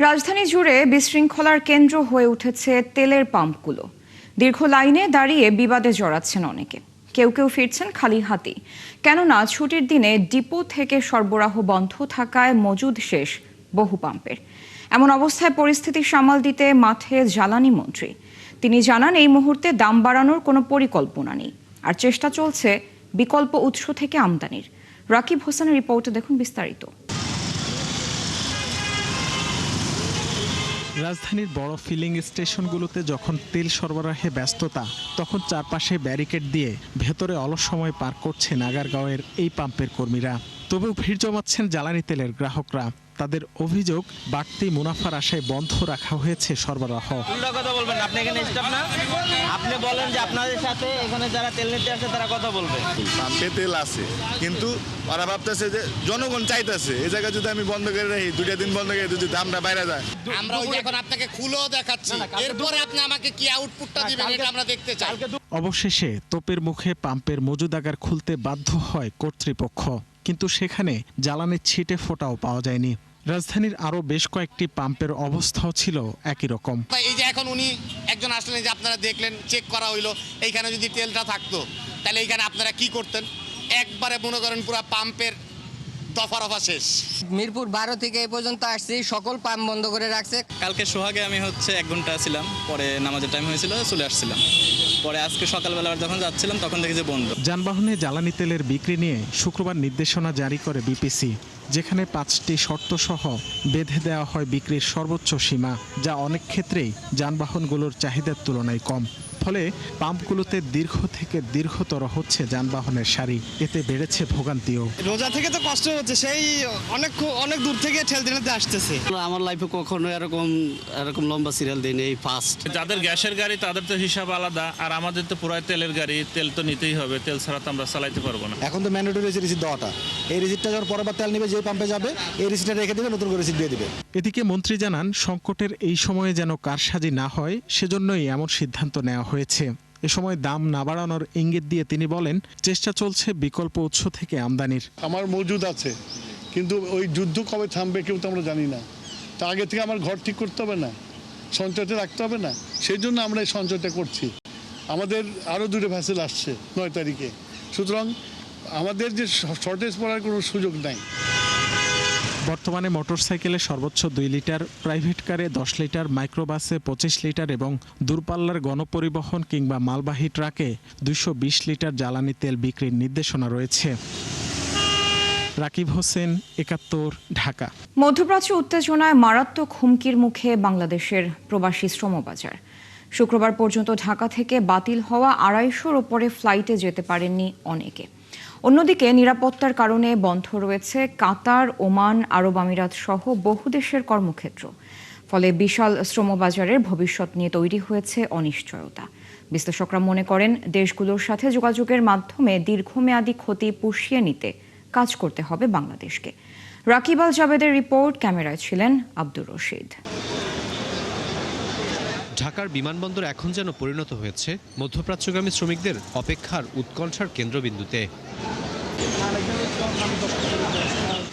রাজধানী জুড়ে বিশৃঙ্খলার কেন্দ্র হয়ে উঠেছে তেলের পাম্পগুলো। দীর্ঘ লাইনে দাঁড়িয়ে বিবাদে জড়াচ্ছেন অনেকে, কেউ কেউ ফিরছেন খালি হাতেই। কেননা ছুটির দিনে ডিপো থেকে সরবরাহ বন্ধ থাকায় মজুদ শেষ বহু পাম্পের। এমন অবস্থায় পরিস্থিতি সামাল দিতে মাঠে জ্বালানি মন্ত্রী। তিনি জানান, এই মুহূর্তে দাম বাড়ানোর কোনো পরিকল্পনা নেই, আর চেষ্টা চলছে বিকল্প উৎস থেকে আমদানির। রাকিব হোসেনের রিপোর্টে দেখুন বিস্তারিত। রাজধানীর বড় ফিলিং স্টেশনগুলোতে যখন তেল সরবরাহে ব্যস্ততা, তখন চারপাশে ব্যারিকেড দিয়ে ভেতরে অলস সময় পার করছেন আগারগাঁওয়ের এই পাম্পের কর্মীরা। তবুও ভিড় জমাচ্ছেন জ্বালানি তেলের গ্রাহকরা। তাদের অভিযোগ, বাড়তি মুনাফার আশায় বন্ধ রাখা হয়েছে সরবরাহ। কথা বলবেন, আপনি এখানে স্টাফ না, আপনি বলেন যে আপনাদের সাথে এখানে যারা তেল নিতে আসে তারা কথা বলবে। পাম্পে তেল আছে, কিন্তু ওরা ভাবতেছে যে জনগণ চাইতেছে এই জায়গা যদি আমি বন্ধ করে রাখি, 2টা দিন বন্ধ করে যদি দামটা বাইরে যায়। আমরা ওই এখন আপনাকে খুলেও দেখাচ্ছি, এরপরে আপনি আমাকে কি আউটপুটটা দিবেন এটা আমরা দেখতে চাই। অবশেষে তোপের মুখে পাম্পের মজুদাগার খুলতে বাধ্য হয় কর্তৃপক্ষ, কিন্তু সেখানে জ্বালানির ছিটে ফোঁটাও পাওয়া যায়নি। রাজধানীর আরো বেশ কয়েকটি পাম্পের অবস্থাও ছিল একই রকম। এই যে এখন উনি একজন আসলেন, যে আপনারা দেখলেন, চেক করা হইলো, এইখানে যদি তেলটা থাকতো তাহলে এইখানে আপনারা কি করতেন? একবারে মনে করেন পুরো পাম্পের দফা শেষ। মিরপুর 12 থেকে এই পর্যন্ত আসছি, সকল পাম্প বন্ধ করে রাখছে। কালকে সোহাগে আমি 1 ঘন্টা ছিলাম, পরে নামাজের টাইম হয়েছিল, চলে আসছিলাম। পরে আজকে সকালবেলা যখন যাচ্ছিলাম তখন দেখি যে বন্ধ। যানবাহনে জ্বালানি তেলের বিক্রি নিয়ে শুক্রবার নির্দেশনা জারি করে বিপিসি, যেখানে 5টি শর্ত সহ বেঁধে দেওয়া হয় বিক্রির সর্বোচ্চ সীমা, যা অনেক ক্ষেত্রেই যানবাহনগুলোর চাহিদার তুলনায় কম। ফলে পাম্পগুলোতে দীর্ঘ থেকে দীর্ঘতর হচ্ছে যানবাহনের সারি, এতে বেড়েছে ভোগান্তিও। রোজা থেকে তো কষ্ট হচ্ছে, সেই অনেক দূর থেকে ঠেলতে আসতেছে। আমার লাইফে কখনো এরকম লম্বা সিরিয়াল দেয়নি, এই ফার্স্ট। যাদের গ্যাসের গাড়ি তাদের তো হিসাব আলাদা, আর আমাদের তো পুরাই তেলের গাড়ি, তেল তো নিতেই হবে, তেল ছাড়া তো আমরা চালাইতে পারবো না। এখন তো ম্যান্ডেটরি রিসিট দেওয়াটা, এই রিসিটটা যখন পরের তেল নেবে যে পাম্পে যাবে, এই রিসিটটা রেখে দেবে, নতুন করে রিসিট দিয়ে দিবে। এদিকে মন্ত্রী জানান, সংকটের এই সময়ে যেন কারসাজি না হয় সেজন্যই এমন সিদ্ধান্ত নেওয়া হয়েছে। এ সময় দাম না বাড়ানোর ইঙ্গিত দিয়ে তিনি বলেন, চেষ্টা চলছে বিকল্প উৎস থেকে আমদানির। আমার মজুদ আছে, কিন্তু ওই যুদ্ধ কবে থামবে কেউ তো আমরা জানি না। তা আগে থেকে আমার ঘর ঠিক করতে হবে না, সঞ্চয়তে রাখতে হবে না, সেই জন্য আমরা এই সঞ্চয়টা করছি। আমাদের আরও 2টো ভ্যাসেল আসছে 9 তারিখে, সুতরাং আমাদের যে শর্টেজ পড়ার কোনো সুযোগ নাই। বর্তমানে মোটরসাইকেলে সর্বোচ্চ 2 লিটার, প্রাইভেট কারে 10 লিটার, মাইক্রোবাসে 25 লিটার এবং দূরপাল্লার গণপরিবহন কিংবা মালবাহী ট্রাকে 220 লিটার জ্বালানি তেল বিক্রির নির্দেশনা রয়েছে। রাকিব হোসেন, 71, ঢাকা। মধ্যপ্রাচ্য উত্তেজনায় মারাত্মক হুমকির মুখে বাংলাদেশের প্রবাসী শ্রমবাজার। শুক্রবার পর্যন্ত ঢাকা থেকে বাতিল হওয়া 250-র ওপরে ফ্লাইটে যেতে পারেননি অনেকে। অন্যদিকে নিরাপত্তার কারণে বন্ধ রয়েছে কাতার, ওমান, আরব আমিরাত সহ বহু দেশের কর্মক্ষেত্র। ফলে বিশাল শ্রমবাজারের ভবিষ্যৎ নিয়ে তৈরি হয়েছে অনিশ্চয়তা। বিশ্লেষকরা মনে করেন, দেশগুলোর সাথে যোগাযোগের মাধ্যমে দীর্ঘমেয়াদী ক্ষতি পুষিয়ে নিতে কাজ করতে হবে বাংলাদেশকে। রাকিব আল জাবেদের রিপোর্ট, ক্যামেরায় ছিলেন আব্দুর রশিদ। ঢাকার বিমানবন্দর এখন যেন পরিণত হয়েছে মধ্যপ্রাচ্যগামী শ্রমিকদের অপেক্ষার উৎকণ্ঠার কেন্দ্রবিন্দুতে।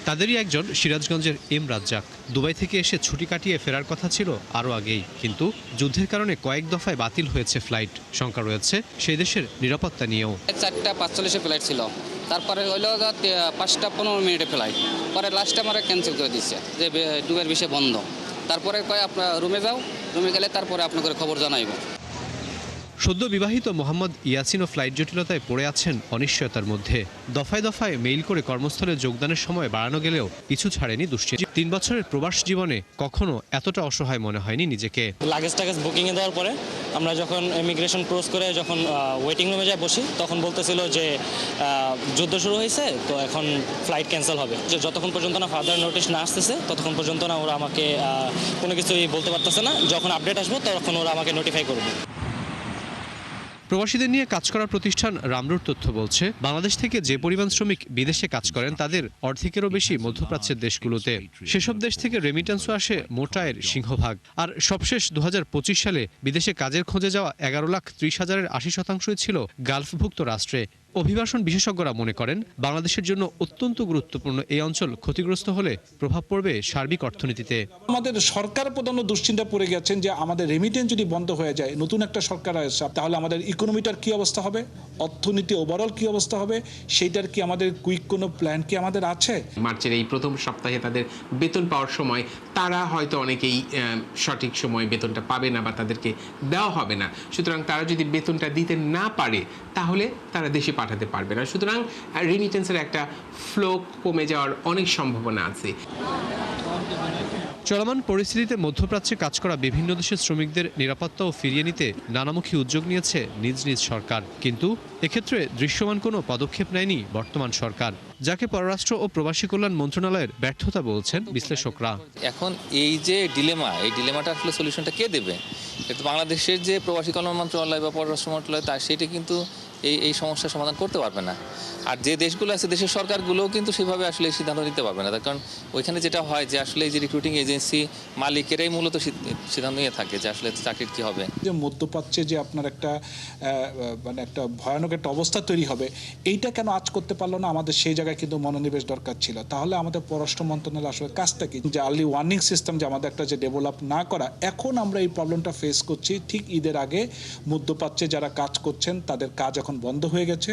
তাদেরই একজন সিরাজগঞ্জের এম রাজ্জাক। দুবাই থেকে এসে ছুটি কাটিয়ে ফেরার কথা ছিল আরও আগেই, কিন্তু যুদ্ধের কারণে কয়েক দফায় বাতিল হয়েছে ফ্লাইট। শঙ্কা রয়েছে সেই দেশের নিরাপত্তা নিয়েও। 4:45 ফ্লাইট ছিল, তারপরে হইলো 5:15 মিনিটে ফ্লাইট, পরে লাস্টে আমরা ক্যান্সেল করে দিচ্ছে যে ডুবের বিষয়ে বন্ধ। তারপরে কয় আপনার রুমে যাও, রুমে গেলে তারপরে আপনাদের খবর জানাইব। সদ্য বিবাহিত মোহাম্মদ ইয়াসিনও ফ্লাইট জটিলতায় পড়ে আছেন অনিশ্চয়তার মধ্যে। দফায় দফায় মেইল করে কর্মস্থলে যোগদানের সময় বাড়ানো গেলেও পিছু ছাড়েনি দুশ্চিন্তা। 3 বছরের প্রবাস জীবনে কখনো এতটা অসহায় মনে হয়নি নিজেকে। লাগেজ টাগেজ বুকিংয়ে দেওয়ার পরে আমরা যখন ইমিগ্রেশন ক্রস করে যখন ওয়েটিং রুমে যাই বসি, তখন বলতেছিল যে যুদ্ধ শুরু হয়েছে, তো এখন ফ্লাইট ক্যান্সেল হবে। যে যতক্ষণ পর্যন্ত না ফার্দার নোটিশ না আসতেছে ততক্ষণ পর্যন্ত না ওরা আমাকে কোনো কিছুই বলতে পারতেছে না। যখন আপডেট আসবো তখন ওরা আমাকে নোটিফাই করবে। প্রবাসীদের নিয়ে কাজ করার প্রতিষ্ঠান রামরুর তথ্য বলছে, বাংলাদেশ থেকে যে পরিমাণ শ্রমিক বিদেশে কাজ করেন তাদের অর্ধেকেরও বেশি মধ্যপ্রাচ্যের দেশগুলোতে। সেসব দেশ থেকে রেমিটেন্সও আসে মোটায়ের সিংহভাগ। আর সবশেষ 2025 সালে বিদেশে কাজের খোঁজে যাওয়া 11,30,000-এর 80% ছিল গালফভুক্ত রাষ্ট্রে। অভিবাসন বিশেষজ্ঞরা মনে করেন বাংলাদেশের জন্য অত্যন্ত গুরুত্বপূর্ণ এই অঞ্চল ক্ষতিগ্রস্ত হলে প্রভাব পড়বে সার্বিক অর্থনীতিতে। আমাদের সরকার প্রধান দুশ্চিন্তা পড়ে গেছেন যে আমাদের রেমিটেন্স যদি বন্ধ হয়ে যায়, নতুন একটা সরকার আসে, তাহলে আমাদের ইকোনমিটার কি অবস্থা হবে, অর্থনীতি ওভারঅল কি অবস্থা হবে, সেইটার কি আমাদের কুইক কোনো প্ল্যান কি আমাদের আছে? মার্চের এই প্রথম সপ্তাহে তাদের বেতন পাওয়ার সময় তারা হয়তো অনেকেই সঠিক সময় বেতনটা পাবে না বা তাদেরকে দেওয়া হবে না। সুতরাং তারা যদি বেতনটা দিতে না পারে তাহলে তারা দেশে পাঠাতে পারবে না। সুতরাং রেমিটেন্সের একটা ফ্লো কমে যাওয়ার অনেক সম্ভাবনা আছে। চলমান পরিস্থিতিতে মধ্যপ্রাচ্যে কাজ করা বিভিন্ন দেশের শ্রমিকদের নিরাপত্তা ও ফিরিয়ে নিতে নানামুখী উদ্যোগ নিয়েছে নিজ নিজ সরকার, কিন্তু এক্ষেত্রে দৃশ্যমান কোনো পদক্ষেপ নেয়নি বর্তমান সরকার, যাকে পররাষ্ট্র ও প্রবাসী কল্যাণ মন্ত্রণালয়ের ব্যর্থতা বলছেন বিশ্লেষকরা। এখন এই যে এই ডিলেমাটা আসলে সলিউশনটা কে দেবে? কিন্তু বাংলাদেশের যে প্রবাসী কল্যাণ মন্ত্রণালয় বা পররাষ্ট্র মন্ত্রণালয় তার সেটা কিন্তু এই সমস্যার সমাধান করতে পারবে না। আর যে দেশগুলো আছে দেশের সরকারগুলোও কিন্তু সেভাবে আসলে এই সিদ্ধান্ত নিতে পারবে না, তার কারণ ওইখানে যেটা হয় যে আসলে এই যে রিক্রুটিং এজেন্সি মালিকেরাই মূলত সিদ্ধান্ত নিয়ে থাকে যে আসলে চাকরির কি হবে। যে মধ্যপ্রাচ্যে যে আপনার একটা মানে একটা ভয়ানক একটা অবস্থা তৈরি হবে, এইটা কেন আজ করতে পারলো না? আমাদের সেই জায়গায় কিন্তু মনোনিবেশ দরকার ছিল। তাহলে আমাদের পররাষ্ট্র মন্ত্রণালয় আসলে কাজটা কি, যে আর্লি ওয়ার্নিং সিস্টেম যে আমাদের একটা যে ডেভেলপ না করা, এখন আমরা এই প্রবলেমটা ফেস করছি। ঠিক ঈদের আগে মধ্যপ্রাচ্যে যারা কাজ করছেন তাদের কাজ এখন বন্ধ হয়ে গেছে।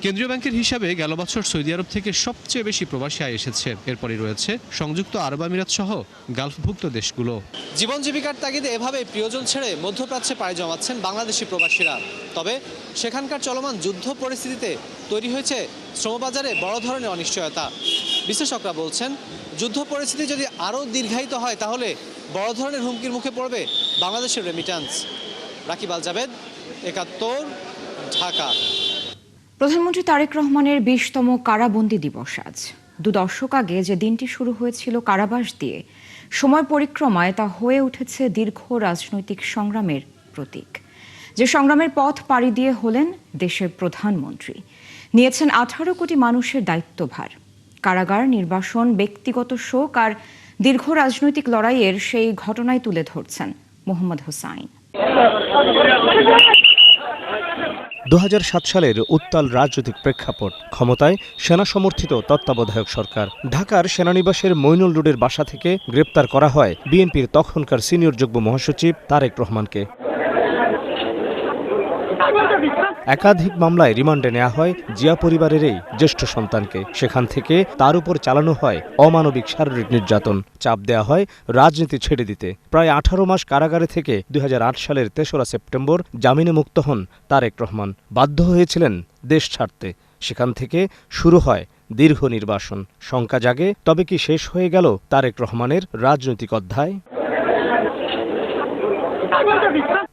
কেন্দ্রীয় ব্যাংকের হিসাবে গেল বছর সৌদি আরব থেকে সবচেয়ে বেশি প্রবাসী আয় এসেছে। এরপরই রয়েছে সংযুক্ত আরব আমিরাত সহ গালফভুক্ত দেশগুলো। জীবন জীবিকার তাগিদে এভাবে প্রিয়জন ছেড়ে মধ্যপ্রাচ্যে পাড়ি জমাচ্ছেন বাংলাদেশি প্রবাসীরা। তবে সেখানকার চলমান যুদ্ধ পরিস্থিতিতে তৈরি হয়েছে শ্রমবাজারে বড় ধরনের অনিশ্চয়তা। বিশ্লেষকরা বলছেন, যুদ্ধ পরিস্থিতি যদি আরও দীর্ঘায়িত হয় তাহলে বড় ধরনের হুমকির মুখে পড়বে বাংলাদেশের রেমিট্যান্স। রাকিব আল জাবেদ, ৭১, ঢাকা। প্রধানমন্ত্রী তারেক রহমানের ২০তম কারাবন্দী দিবস আজ। ২ দশক আগে যে দিনটি শুরু হয়েছিল কারাবাস দিয়ে, সময় পরিক্রমায় তা হয়ে উঠেছে দীর্ঘ রাজনৈতিক সংগ্রামের প্রতীক। যে সংগ্রামের পথ পাড়ি দিয়ে হলেন দেশের প্রধানমন্ত্রী, নিয়েছেন ১৮ কোটি মানুষের দায়িত্বভার। কারাগার, নির্বাসন, ব্যক্তিগত শোক আর দীর্ঘ রাজনৈতিক লড়াইয়ের সেই ঘটনায় তুলে ধরছেন মোহাম্মদ হোসাইন। ২০০৭ সালের উত্তাল রাজনৈতিক প্রেক্ষাপট, ক্ষমতায় সেনা সমর্থিত তত্ত্বাবধায়ক সরকার। ঢাকার সেনানিবাসের মইনুল রোডের বাসা থেকে গ্রেপ্তার করা হয় বিএনপির তখনকার সিনিয়র যুগ্ম মহাসচিব তারেক রহমানকে। একাধিক মামলায় রিমান্ডে নেওয়া হয় জিয়া পরিবারেরই জ্যেষ্ঠ সন্তানকে। সেখান থেকে তার উপর চালানো হয় অমানবিক শারীরিক নির্যাতন, চাপ দেওয়া হয় রাজনীতি ছেড়ে দিতে। প্রায় ১৮ মাস কারাগারে থেকে ২০০৮ সালের ৩রা সেপ্টেম্বর জামিনে মুক্ত হন তারেক রহমান। বাধ্য হয়েছিলেন দেশ ছাড়তে। সেখান থেকে শুরু হয় দীর্ঘ নির্বাসন। শঙ্কা জাগে, তবে কি শেষ হয়ে গেল তারেক রহমানের রাজনৈতিক অধ্যায়?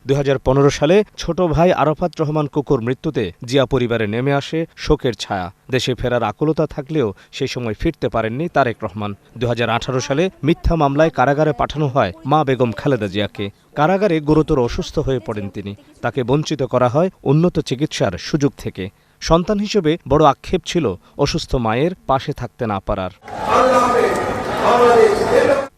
২০১৫ সালে ছোট ভাই আরাফাত রহমান কুকুর মৃত্যুতে জিয়া পরিবারে নেমে আসে শোকের ছায়া। দেশে ফেরার আকুলতা থাকলেও সেই সময় ফিরতে পারেননি তারেক রহমান। ২০১৮ সালে মিথ্যা মামলায় কারাগারে পাঠানো হয় মা বেগম খালেদা জিয়াকে। কারাগারে গুরুতর অসুস্থ হয়ে পড়েন তিনি। তাকে বঞ্চিত করা হয় উন্নত চিকিৎসার সুযোগ থেকে। সন্তান হিসেবে বড় আক্ষেপ ছিল অসুস্থ মায়ের পাশে থাকতে না পারার।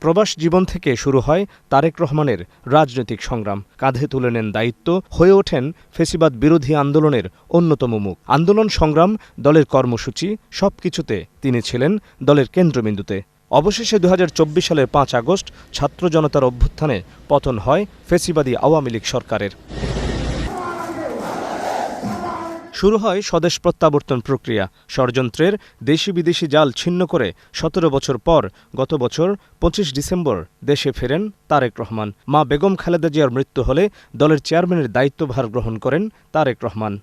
প্রবাস জীবন থেকে শুরু হয় তারেক রহমানের রাজনৈতিক সংগ্রাম। কাঁধে তুলে নেন দায়িত্ব, হয়ে ওঠেন ফ্যাসিবাদ বিরোধী আন্দোলনের অন্যতম মুখ। আন্দোলন, সংগ্রাম, দলের কর্মসূচি সবকিছুতে তিনি ছিলেন দলের কেন্দ্রবিন্দুতে। অবশেষে ২০২৪ সালের ৫ আগস্ট ছাত্র জনতার অভ্যুত্থানে পতন হয় ফ্যাসিবাদী আওয়ামী লীগ সরকারের। শুরু হয় স্বদেশ প্রত্যাবর্তন প্রক্রিয়া। ষড়যন্ত্রের দেশি বিদেশি জাল ছিন্ন করে ১৭ বছর পর গত বছর ২৫ ডিসেম্বর দেশে ফেরেন তারেক রহমান। মা বেগম খালেদা জিয়ার মৃত্যু হলে দলের চেয়ারম্যানের দায়িত্বভার গ্রহণ করেন তারেক রহমান।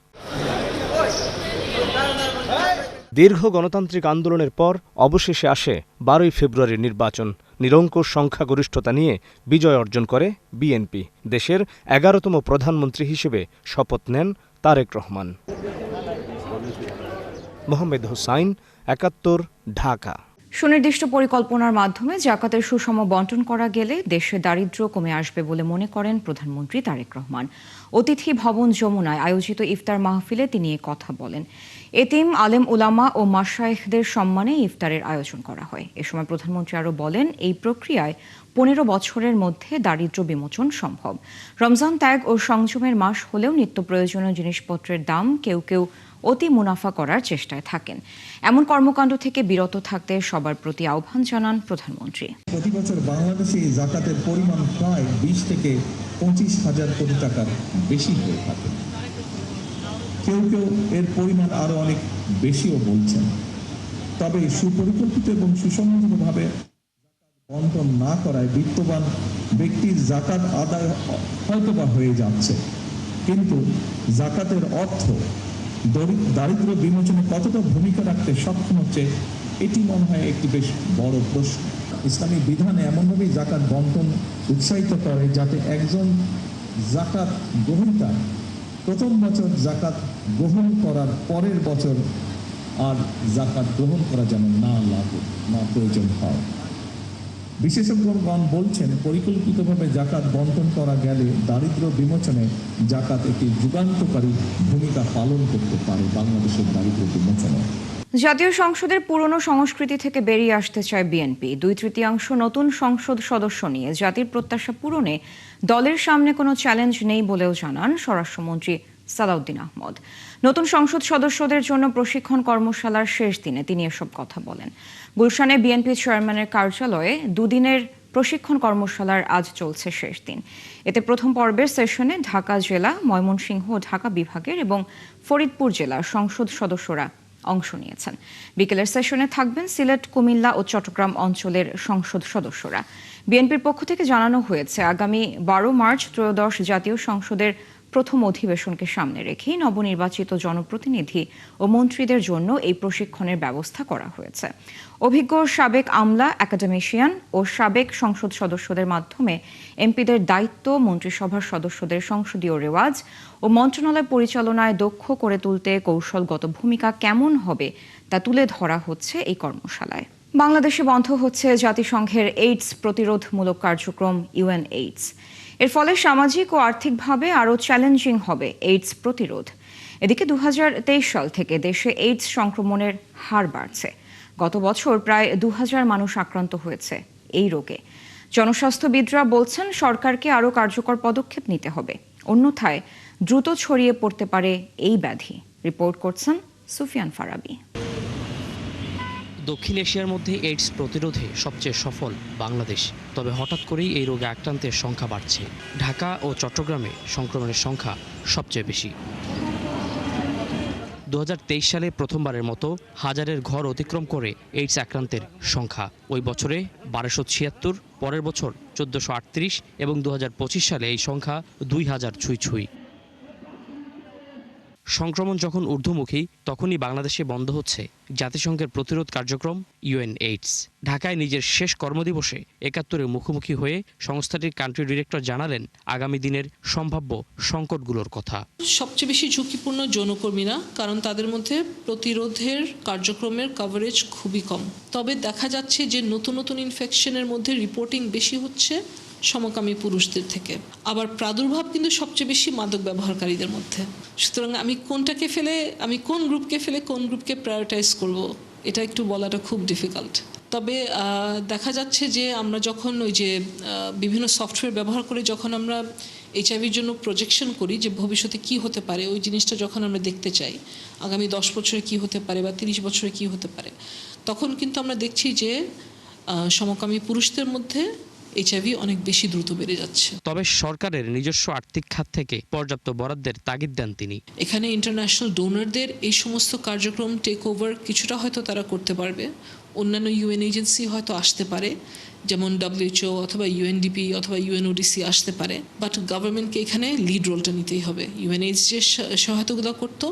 দীর্ঘ গণতান্ত্রিক আন্দোলনের পর অবশেষে আসে ১২ই ফেব্রুয়ারির নির্বাচন। নিরঙ্কুশ সংখ্যাগরিষ্ঠতা নিয়ে বিজয় অর্জন করে বিএনপি। দেশের ১১তম প্রধানমন্ত্রী হিসেবে শপথ নেন তারেক রহমান। মোহাম্মদ হোসাইন, ৭১, ঢাকা। সুনির্দিষ্ট পরিকল্পনার মাধ্যমে জাকাতের সুষম বন্টন করা গেলে দেশে দারিদ্র্য কমে আসবে বলে মনে করেন প্রধানমন্ত্রী তারেক রহমান। অতিথি ভবন যমুনায় আয়োজিত ইফতার মাহফিলে তিনি এ কথা বলেন। এতিম আলেম উলামা ও মাশায়েখদের সম্মানে ইফতারের আয়োজন করা হয়। এ সময় প্রধানমন্ত্রী আরও বলেন, এই প্রক্রিয়ায় 15 বছরের মধ্যে দারিদ্র্য বিমোচন সম্ভব। রমজান ত্যাগ ও সংযমের মাস হলেও নিত্য প্রয়োজনীয় জিনিসপত্রের দাম কেউ কেউ অতি মুনাফা করার চেষ্টায় থাকেন। এমন কর্মকাণ্ড থেকে বিরত থাকতে সবার প্রতি আহ্বান জানান প্রধানমন্ত্রী। প্রতি বছর বাংলাদেশে জাকাতের পরিমাণ প্রায় 20 থেকে 25 হাজার কোটি টাকার বেশি হয়ে থাকে। কেউ কেউ এর পরিমাণ আরো অনেক বেশিও বলছেন। তবে সুপরিকল্পিত এবং সুসংহতভাবে বন্টন না করায় বিত্তবান ব্যক্তির জাকাত আদায় হয়তোবা হয়ে যাচ্ছে, কিন্তু জাকাতের অর্থ দারিদ্র্য বিমোচনে কতটা ভূমিকা রাখতে সক্ষম হচ্ছে, এটি মনে হয় একটি বেশ বড় প্রশ্ন। ইসলামী বিধানে এমনভাবেই জাকাত বন্টন উৎসাহিত করে যাতে একজন জাকাত গ্রহীতা প্রথম বছর জাকাত গ্রহণ করার পরের বছর আর জাকাত গ্রহণ করা যেন না প্রয়োজন হয়। বিশেষজ্ঞগণ বলছেন, পরিকল্পিতভাবে জাকাত বন্টন করা গেলে দারিদ্র্য বিমোচনে জাকাত একটি যুগান্তকারী ভূমিকা পালন করতে পারে বাংলাদেশের দারিদ্র্য বিমোচনে। জাতীয় সংসদের পুরনো সংস্কৃতি থেকে বেরিয়ে আসতে চায় বিএনপি। 2/3 নতুন সংসদ সদস্য নিয়ে জাতির প্রত্যাশা পূরণে দলের সামনে কোনো চ্যালেঞ্জ নেই বলেও জানান স্বরাষ্ট্রমন্ত্রী সালাউদ্দিন আহমদ। নতুন সংসদ সদস্যদের জন্য প্রশিক্ষণ কর্মশালার শেষ দিনে তিনি এসব কথা বলেন। গুলশানে বিএনপি চেয়ারম্যানের কার্যালয়ে 2 দিনের প্রশিক্ষণ কর্মশালার আজ চলছে শেষ দিন। এতে প্রথম পর্বের সেশনে ঢাকা জেলা, ময়মনসিংহ ও ঢাকা বিভাগের এবং ফরিদপুর জেলার সংসদ সদস্যরা অংশ নিয়েছেন। বিকেলের সেশনে থাকবেন সিলেট, কুমিল্লা ও চট্টগ্রাম অঞ্চলের সংসদ সদস্যরা। বিএনপির পক্ষ থেকে জানানো হয়েছে, আগামী 12 মার্চ ত্রয়োদশ জাতীয় সংসদের প্রথম অধিবেশনকে সামনে রেখেই নবনির্বাচিত জনপ্রতিনিধি ও মন্ত্রীদের জন্য এই প্রশিক্ষণের ব্যবস্থা করা হয়েছে। অভিজ্ঞ সাবেক আমলা, একাডেমিশিয়ান ও সাবেক সংসদ সদস্যদের মাধ্যমে এমপিদের দায়িত্ব, মন্ত্রিসভার সদস্যদের সংসদীয় রেওয়াজ ও মন্ত্রণালয় পরিচালনায় দক্ষ করে তুলতে কৌশলগত ভূমিকা কেমন হবে তা তুলে ধরা হচ্ছে এই কর্মশালায়। বাংলাদেশে বন্ধ হচ্ছে জাতিসংঘের এইডস প্রতিরোধমূলক কার্যক্রম UNAIDS। এর ফলে সামাজিক ও আর্থিকভাবে আরও চ্যালেঞ্জিং হবে এইডস প্রতিরোধ। এদিকে 2023 সাল থেকে দেশে এইডস সংক্রমণের হার বাড়ছে। গত বছর প্রায় 2000 মানুষ আক্রান্ত হয়েছে এই রোগে। জনস্বাস্থ্যবিদরা বলছেন, সরকারকে আরও কার্যকর পদক্ষেপ নিতে হবে, অন্যথায় দ্রুত ছড়িয়ে পড়তে পারে এই ব্যাধি। রিপোর্ট করছেন সুফিয়ান ফারাবি। দক্ষিণ এশিয়ার মধ্যে এইডস প্রতিরোধে সবচেয়ে সফল বাংলাদেশ। তবে হঠাৎ করেই এই রোগে আক্রান্তের সংখ্যা বাড়ছে। ঢাকা ও চট্টগ্রামে সংক্রমণের সংখ্যা সবচেয়ে বেশি। 2023 সালে প্রথমবারের মতো হাজারের ঘর অতিক্রম করে এইডস আক্রান্তের সংখ্যা। ওই বছরে 1276, পরের বছর 1438 এবং 2025 সালে এই সংখ্যা 2000 ছুঁই। সংক্রমণ যখন ঊর্ধ্বমুখী, তখনই বাংলাদেশে বন্ধ হচ্ছে জাতিসংঘের প্রতিরোধ কার্যক্রম UNAIDS। ঢাকায় নিজের শেষ কর্মদিবসে 71-এর মুখোমুখি হয়ে সংস্থাটির কান্ট্রি ডিরেক্টর জানালেন আগামী দিনের সম্ভাব্য সংকটগুলোর কথা। সবচেয়ে বেশি ঝুঁকিপূর্ণ যৌনকর্মীরা, কারণ তাদের মধ্যে প্রতিরোধের কার্যক্রমের কভারেজ খুবই কম। তবে দেখা যাচ্ছে যে নতুন নতুন ইনফেকশনের মধ্যে রিপোর্টিং বেশি হচ্ছে সমকামী পুরুষদের থেকে। আবার প্রাদুর্ভাব কিন্তু সবচেয়ে বেশি মাদক ব্যবহারকারীদের মধ্যে। সুতরাং আমি কোন গ্রুপকে ফেলে কোন গ্রুপকে প্রায়োরিটাইজ করব, এটা একটু বলাটা খুব ডিফিকাল্ট। তবে দেখা যাচ্ছে যে আমরা যখন ওই যে বিভিন্ন সফটওয়্যার ব্যবহার করে যখন আমরা HIV-র জন্য প্রজেকশন করি যে ভবিষ্যতে কি হতে পারে, ওই জিনিসটা যখন আমরা দেখতে চাই আগামী 10 বছরে কি হতে পারে বা 30 বছরে কি হতে পারে, তখন কিন্তু আমরা দেখছি যে সমকামী পুরুষদের মধ্যে HIV অনেক বেশি দ্রুত বেড়ে যাচ্ছে। তবে সরকারের নিজস্ব আর্থিক খাত থেকে পর্যাপ্ত বরাদ্দের তাগিদ দেন তিনি। এখানে ইন্টারন্যাশনাল ডোনারদের এই সমস্ত কার্যক্রম টেক ওভার কিছুটা হয়তো তারা করতে পারবে। অন্যান্য UN এজেন্সি হয়তো আসতে পারে, যেমন WHO অথবা UNDP অথবা UNODC আসতে পারে, বাট গভর্নমেন্টকে এখানে লিড রোলটা নিতেই হবে। UNAIDS যে সহায়তাগুলো করতো,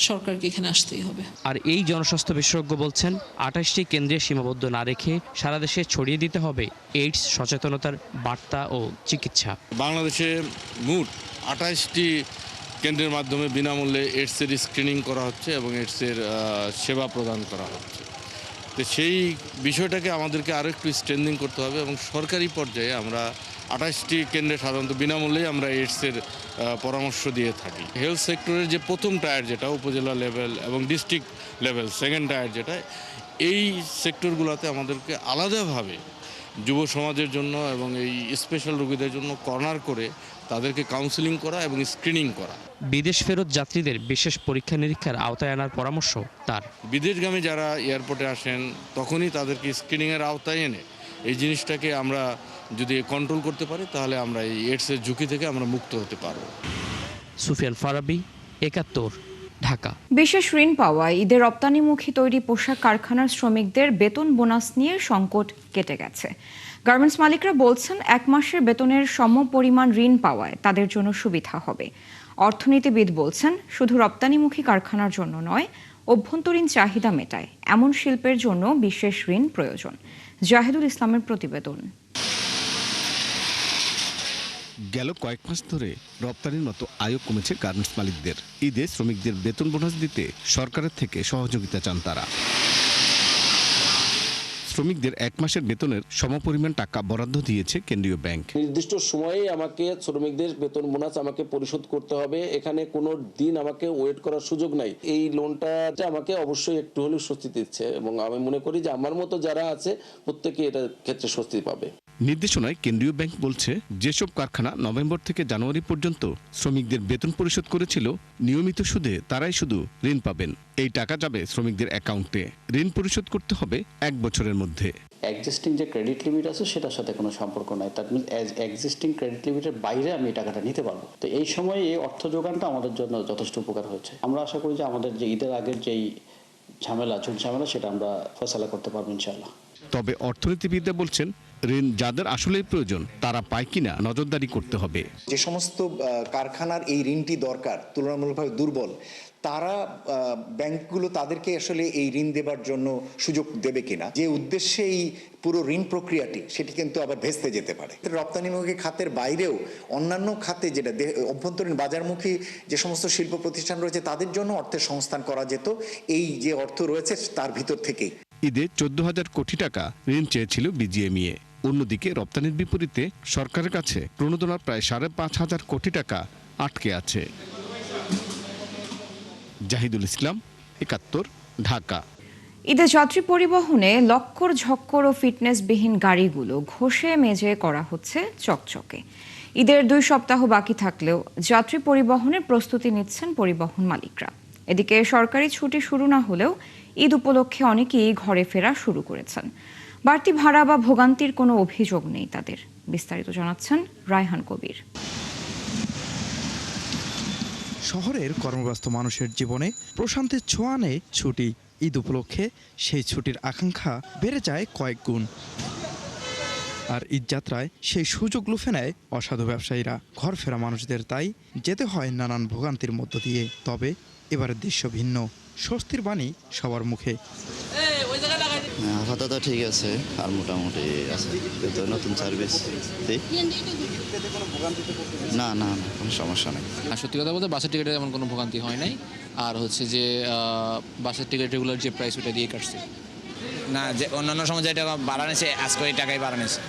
সরকারকে এখানে আসতেই হবে। আর এই জনস্বাস্থ্য বিশেষজ্ঞ বলছেন, 28টি কেন্দ্রে সীমাবদ্ধ না রেখে সারা দেশে ছড়িয়ে দিতে হবে এইডস সচেতনতার বার্তা ও চিকিৎসা। বাংলাদেশে মোট 28টি কেন্দ্রের মাধ্যমে বিনামূল্যে এইডসের স্ক্রিনিং করা হচ্ছে এবং এইডসের সেবা প্রদান করা হচ্ছে। তো সেই বিষয়টাকে আমাদেরকে আরও একটু স্ট্রেন্থেনিং করতে হবে এবং সরকারি পর্যায়ে আমরা 28টি কেন্দ্রে সাধারণত বিনামূল্যেই আমরা এইডসের পরামর্শ দিয়ে থাকি। হেলথ সেক্টরের যে প্রথম টায়ার যেটা উপজেলা লেভেল এবং ডিস্ট্রিক্ট লেভেল সেকেন্ড টায়ার যেটা, এই সেক্টরগুলোতে আমাদেরকে আলাদাভাবে যুব সমাজের জন্য এবং এই স্পেশাল রোগীদের জন্য কর্নার করে তাদেরকে কাউন্সেলিং করা এবং স্ক্রিনিং করা। বিদেশ ফেরত যাত্রীদের বিশেষ পরীক্ষা নিরীক্ষার আওতায় আনার পরামর্শ তার। বিদেশগামী যারা এয়ারপোর্টে আসেন তখনই তাদেরকে স্ক্রিনিংয়ের আওতায় এনে এই জিনিসটাকে আমরা যদি কন্ট্রোল করতে পারি তাহলে আমরা এই এইডসের ঝুঁকি থেকে আমরা মুক্ত হতে পারব। সুফিয়ান ফারাবি, ৭১, ঢাকা। বিশেষ ঋণ পাওয়ায় ঈদের রপ্তানিমুখী তৈরি পোশাক কারখানার শ্রমিকদের বেতন বোনাস নিয়ে সংকট কেটে গেছে। গার্মেন্টস মালিকরা বলছেন ১ মাসের বেতনের সমপরিমাণ ঋণ পাওয়ায় তাদের জন্য সুবিধা হবে। অর্থনীতিবিদ বলছেন শুধু রপ্তানিমুখী কারখানার জন্য নয়, অভ্যন্তরীণ চাহিদা মেটায় এমন শিল্পের জন্য বিশেষ ঋণ প্রয়োজন। জাহিদুল ইসলামের প্রতিবেদন। গেল কয়েক মাস ধরে রপ্তানির মতো আয়ও কমেছে গার্মেন্টস মালিকদের। ঈদে শ্রমিকদের বেতন বোনাস দিতে সরকারের থেকে সহযোগিতা চান তারা। শ্রমিকদের ১ মাসের বেতনের সমপরিমাণ টাকা বরাদ্দ দিয়েছে কেন্দ্রীয় ব্যাংক। নির্দিষ্ট সময়ে আমাকে শ্রমিকদের বেতন বোনাস আমাকে পরিশোধ করতে হবে, এখানে কোনো দিন আমাকে ওয়েট করার সুযোগ নাই। এই লোনটা আমাকে অবশ্যই একটু হলেও স্বস্তি দিচ্ছে এবং আমি মনে করি যে আমার মতো যারা আছে প্রত্যেকে এটার ক্ষেত্রে স্বস্তি পাবে। নির্দেশনায় কেন্দ্রীয় ব্যাংক বলছে যেসব কারখানা নভেম্বর থেকে জানুয়ারি পর্যন্ত শ্রমিকদের বেতন পরিশোধ করেছিল নিয়মিত সুদে তারাই শুধু ঋণ পাবেন। এই টাকা যাবে শ্রমিকদের অ্যাকাউন্টে। ঋণ পরিশোধ করতে হবে ১ বছরের মধ্যে। এক্সিস্টিং যে ক্রেডিট লিমিট আছে সেটার সাথে কোনো সম্পর্ক নাই। দ্যাট মিনস এক্সিস্টিং ক্রেডিট লিমিটের বাইরে আমি টাকাটা নিতে পারবো। তো এই সময় এই অর্থ যোগানটা আমাদের জন্য যথেষ্ট উপকার হয়েছে। আমরা আশা করি যে আমাদের যে ঈদের আগের যেই ঝামেলা সেটা আমরা ফয়সালা করতে পারবো ইনশাআল্লাহ। তবে অর্থনীতিবিদরা বলছেন ঋণ যাদের আসলেই প্রয়োজন তারা পায় কিনা নজরদারি করতে হবে। যে সমস্ত কারখানার এই ঋণটি দরকার তুলনামূলকভাবে দুর্বল, তারা ব্যাংকগুলো তাদেরকে আসলে এই ঋণ দেবার জন্য সুযোগ দেবে কিনা, যে উদ্দেশ্যে এই পুরো ঋণ প্রক্রিয়াটি সেটি কিন্তু আবার ভেস্তে যেতে পারে। রপ্তানিমুখী খাতের বাইরেও অন্যান্য খাতে যেটা অভ্যন্তরীণ বাজারমুখী যে সমস্ত শিল্প প্রতিষ্ঠান রয়েছে তাদের জন্য অর্থের সংস্থান করা যেত এই যে অর্থ রয়েছে তার ভিতর থেকেই। ঈদে ১৪,০০০ কোটি টাকা ঋণ চেয়েছিল বিজিএমইএ। অন্যদিকে রপ্তানির বিপরীতে সরকারের কাছে প্রণোদনার প্রায় ৫,৫০০ কোটি টাকা আটকে আছে। জাহিদুল ইসলাম, ৭১, ঢাকা। ঈদে যাত্রী পরিবহনে লক্কর ঝক্কর ও ফিটনেসবিহীন গাড়িগুলো ঘষে মেজে করা হচ্ছে চকচকে। ঈদের ২ সপ্তাহ বাকি থাকলেও যাত্রী পরিবহনের প্রস্তুতি নিচ্ছেন পরিবহন মালিকরা। এদিকে সরকারি ছুটি শুরু না হলেও ঈদ উপলক্ষে অনেকেই ঘরে ফেরা শুরু করেছেন। বাড়তি ভাড়া বা ভোগান্তির কোনো অভিযোগ নেই তাদের। বিস্তারিত জানাচ্ছেন রায়হান কবির। শহরের কর্মব্যস্ত মানুষের জীবনে প্রশান্তির ছোঁয়া আনে ছুটি। ঈদ উপলক্ষে সেই ছুটির আকাঙ্ক্ষা বেড়ে যায় কয়েক গুণ। আর ঈদযাত্রায় সেই সুযোগ লুফে নেয় অসাধু ব্যবসায়ীরা। ঘর ফেরা মানুষদের তাই যেতে হয় নানান ভোগান্তির মধ্য দিয়ে। তবে এবারের দৃশ্য ভিন্ন, স্বস্তির বাণী সবার মুখে। আপাতত ঠিক আছে, আর মোটামুটি আছে, কিন্তু নতুন সার্ভিস না না কোনো সমস্যা নেই। সত্যি কথা বলতে বাসের টিকিটে এমন কোনো ভোগান্তি হয় নাই। আর হচ্ছে যে বাসের টিকিট রেগুলার যে প্রাইস ওটা দিয়ে কাটছে না, যে অন্যান্য সময় যে টাকা বাড়ানেছে আজকে ওই টাকাই বাড়ানেছে।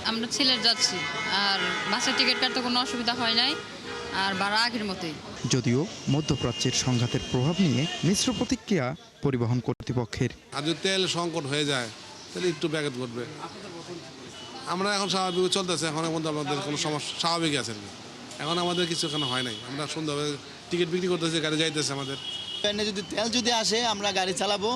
আমরা সিলেট যাচ্ছি, আর বাসের টিকিট কাটতে কোনো অসুবিধা হয় নাই, আর ভাড়া আগের মতোই। যদিও মধ্যপ্রাচ্যের সংঘাতের প্রভাব নিয়ে মিশ্র প্রতিক্রিয়া পরিবহন কর্তৃপক্ষের। আর যদি তেল সংকট হয়ে যায় তাহলে একটু ব্যাঘাত ঘটবে। আমরা এখন স্বাভাবিক চলতেছে, এখন আমাদের কোনো সমস্যা স্বাভাবিক আছে। এখন আমাদের কিছু এখানে হয় নাই, আমরা সুন্দরভাবে টিকিট বিক্রি করতেছি, গাড়ি যাইতেছে আমাদের। যদি তেল যদি আসে আমরা গাড়ি চালাবো,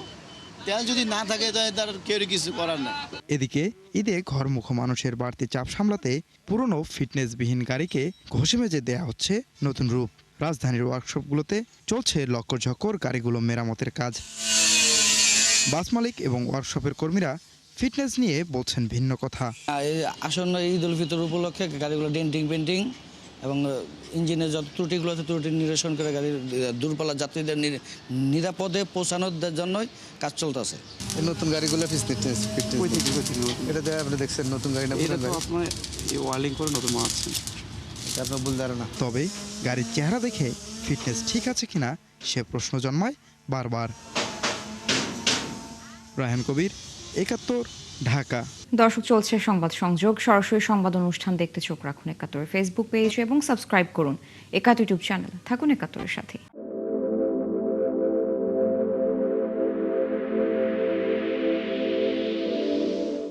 তেল যদি না থাকে তার কেউ কিছু করার না। এদিকে ঈদে ঘরমুখ মানুষের বাড়তি চাপ সামলাতে পুরনো ফিটনেসবিহীন গাড়িকে ঘষে মেজে দেয়া হচ্ছে নতুন রূপ। রাজধানীর ওয়ার্কশপগুলোতে চলছে লক্কর ঝক্কর গাড়িগুলো মেরামতের কাজ। বাস মালিক এবং ওয়ার্কশপের কর্মীরা ফিটনেস নিয়ে বলছেন ভিন্ন কথা। আসন্ন ঈদ উল ফিতর উপলক্ষে গাড়িগুলো ডেন্টিং পেন্টিং এবং ইঞ্জিনের যত ত্রুটিগুলো আছে ত্রুটি নিরসন করে গাড়ির দূরপাল্লার যাত্রীদের নিরাপদে পৌঁছানোর জন্যই কাজ চলতেছে। নতুন গাড়িগুলো এটাতে আপনি দেখছেন নতুন গাড়ি না, আপনার ওয়ার্লিং করে নতুন মারছেন, আপনার ভুল ধারণা। তবে গাড়ির চেহারা দেখে ফিটনেস ঠিক আছে কিনা সে প্রশ্ন জন্মায় বারবার। রায়হান কবির, একাত্তর, ঢাকা। দর্শক, চলছে সংবাদ সংযোগ। সরাসরি সংবাদ অনুষ্ঠান দেখতে চোখ রাখুন একাত্তরের ফেসবুক পেজ এবং সাবস্ক্রাইব করুন একাত্তর ইউটিউব চ্যানেল। থাকুন একাত্তরের সাথে।